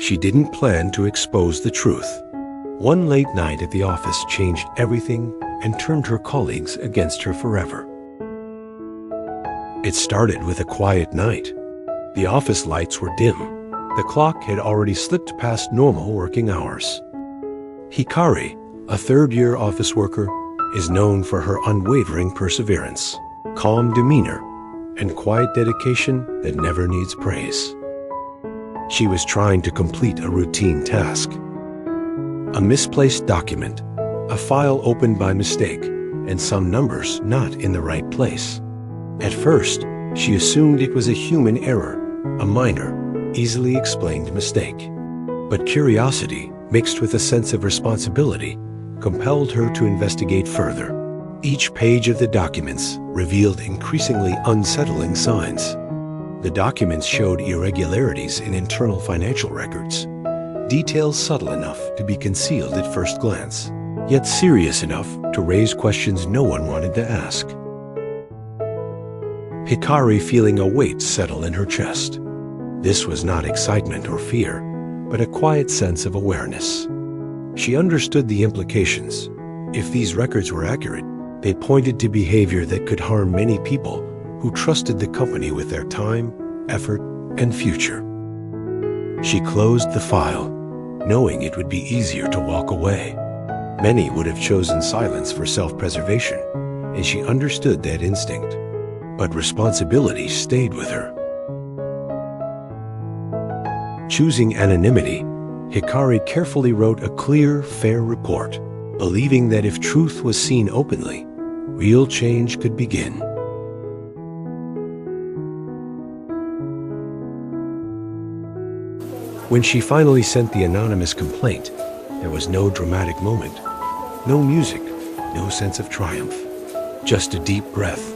she didn't plan to expose the truth. One late night at the office changed everything and turned her colleagues against her forever. It started with a quiet night. The office lights were dim. The clock had already slipped past normal working hours. Hikari, a third-year office worker, is known for her unwavering perseverance, calm demeanor, and quiet dedication that never needs praise. She was trying to complete a routine task. A misplaced document, a file opened by mistake, and some numbers not in the right place. At first, she assumed it was a human error, a minor, easily explained mistake. But curiosity, mixed with a sense of responsibility, compelled her to investigate further. Each page of the documents revealed increasingly unsettling signs. The documents showed irregularities in internal financial records, details subtle enough to be concealed at first glance, yet serious enough to raise questions no one wanted to ask. Hikari feeling a weight settle in her chest. This was not excitement or fear, but a quiet sense of awareness. She understood the implications. If these records were accurate, they pointed to behavior that could harm many people who trusted the company with their time, effort, and future. She closed the file, knowing it would be easier to walk away. Many would have chosen silence for self-preservation, and she understood that instinct. But responsibility stayed with her. Choosing anonymity, Hikari carefully wrote a clear, fair report, believing that if truth was seen openly, real change could begin. When she finally sent the anonymous complaint, there was no dramatic moment, no music, no sense of triumph, just a deep breath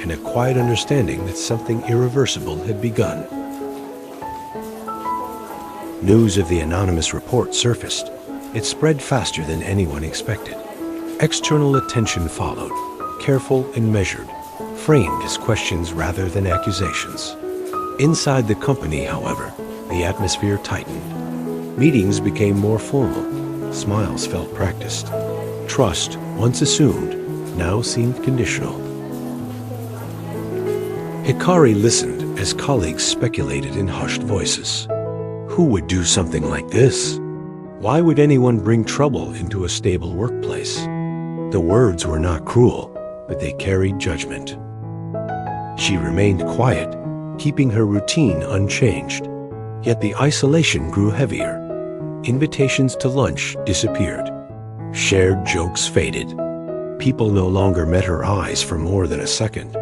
and a quiet understanding that something irreversible had begun. News of the anonymous report surfaced. It spread faster than anyone expected. External attention followed, careful and measured, framed as questions rather than accusations. Inside the company, however, the atmosphere tightened. Meetings became more formal. Smiles felt practiced. Trust, once assumed, now seemed conditional. Hikari listened as colleagues speculated in hushed voices. Who would do something like this? Why would anyone bring trouble into a stable workplace? The words were not cruel, but they carried judgment. She remained quiet, keeping her routine unchanged. Yet the isolation grew heavier. Invitations to lunch disappeared. Shared jokes faded. People no longer met her eyes for more than a second.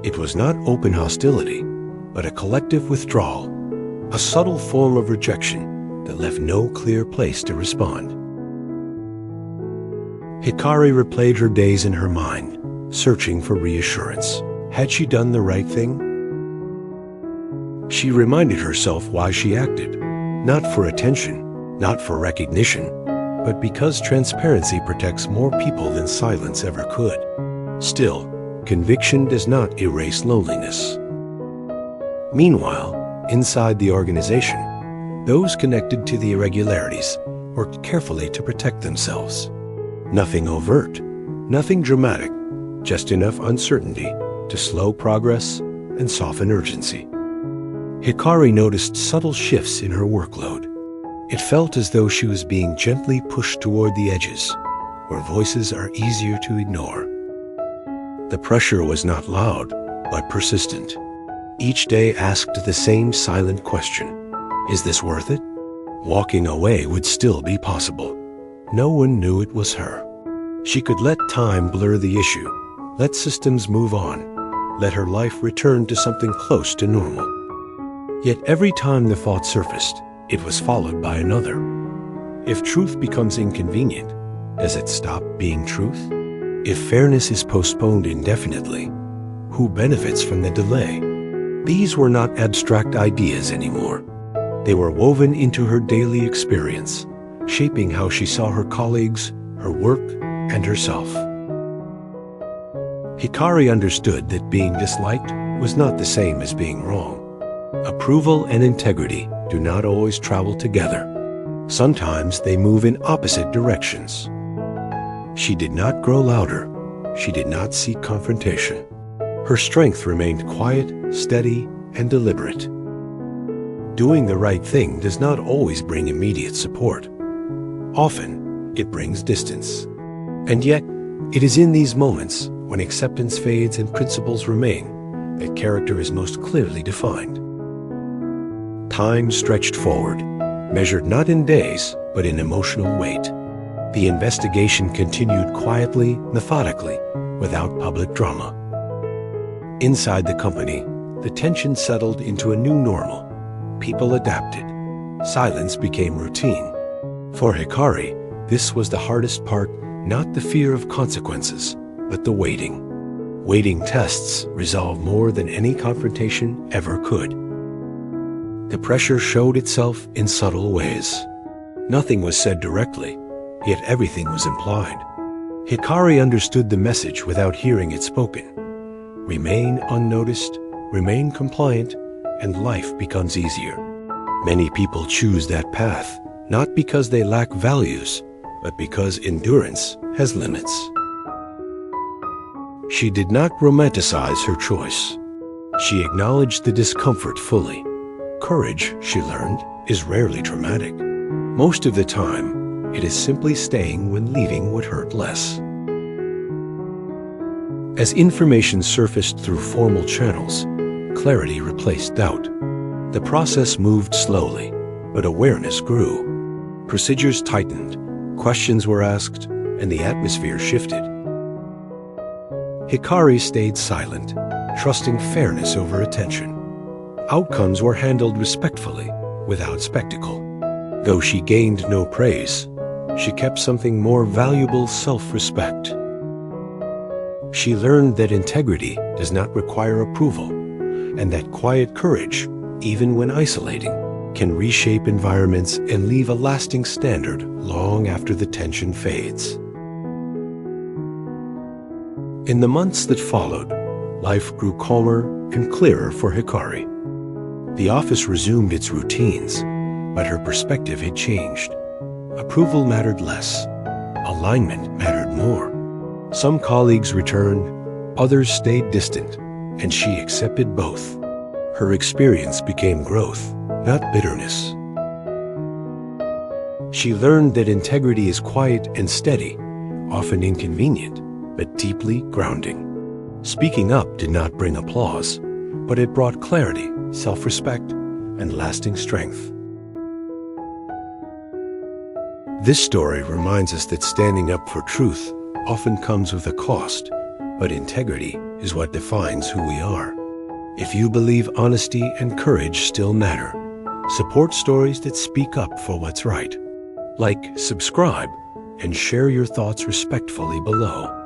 It was not open hostility, but a collective withdrawal, a subtle form of rejection that left no clear place to respond. Hikari replayed her days in her mind, searching for reassurance. Had she done the right thing? She reminded herself why she acted, not for attention, not for recognition, but because transparency protects more people than silence ever could. Still, conviction does not erase loneliness. Meanwhile, inside the organization, those connected to the irregularities worked carefully to protect themselves. Nothing overt, nothing dramatic, just enough uncertainty to slow progress and soften urgency. Hikari noticed subtle shifts in her workload. It felt as though she was being gently pushed toward the edges, where voices are easier to ignore. The pressure was not loud, but persistent. Each day asked the same silent question: is this worth it? Walking away would still be possible. No one knew it was her. She could let time blur the issue, let systems move on, let her life return to something close to normal. Yet every time the thought surfaced, it was followed by another. If truth becomes inconvenient, does it stop being truth? If fairness is postponed indefinitely, who benefits from the delay? These were not abstract ideas anymore. They were woven into her daily experience, shaping how she saw her colleagues, her work, and herself. Hikari understood that being disliked was not the same as being wrong. Approval and integrity do not always travel together. Sometimes they move in opposite directions. She did not grow louder. She did not seek confrontation. Her strength remained quiet, steady, and deliberate. Doing the right thing does not always bring immediate support. Often, it brings distance. And yet, it is in these moments, when acceptance fades and principles remain, that character is most clearly defined. Time stretched forward, measured not in days, but in emotional weight. The investigation continued quietly, methodically, without public drama. Inside the company, the tension settled into a new normal. People adapted. Silence became routine. For Hikari, this was the hardest part, not the fear of consequences, but the waiting. Waiting tests resolve more than any confrontation ever could. The pressure showed itself in subtle ways. Nothing was said directly, yet everything was implied. Hikari understood the message without hearing it spoken. Remain unnoticed, remain compliant, and life becomes easier. Many people choose that path, not because they lack values, but because endurance has limits. She did not romanticize her choice. She acknowledged the discomfort fully. Courage, she learned, is rarely dramatic. Most of the time, it is simply staying when leaving would hurt less. As information surfaced through formal channels, clarity replaced doubt. The process moved slowly, but awareness grew. Procedures tightened, questions were asked, and the atmosphere shifted. Hikari stayed silent, trusting fairness over attention. Outcomes were handled respectfully, without spectacle. Though she gained no praise, she kept something more valuable: self-respect. She learned that integrity does not require approval, and that quiet courage, even when isolating, can reshape environments and leave a lasting standard long after the tension fades. In the months that followed, life grew calmer and clearer for Hikari. The office resumed its routines, but her perspective had changed. Approval mattered less. Alignment mattered more. Some colleagues returned, others stayed distant, and she accepted both. Her experience became growth, not bitterness. She learned that integrity is quiet and steady, often inconvenient, but deeply grounding. Speaking up did not bring applause, but it brought clarity, self-respect, and lasting strength. This story reminds us that standing up for truth often comes with a cost, but integrity is what defines who we are. If you believe honesty and courage still matter, support stories that speak up for what's right. Like, subscribe, and share your thoughts respectfully below.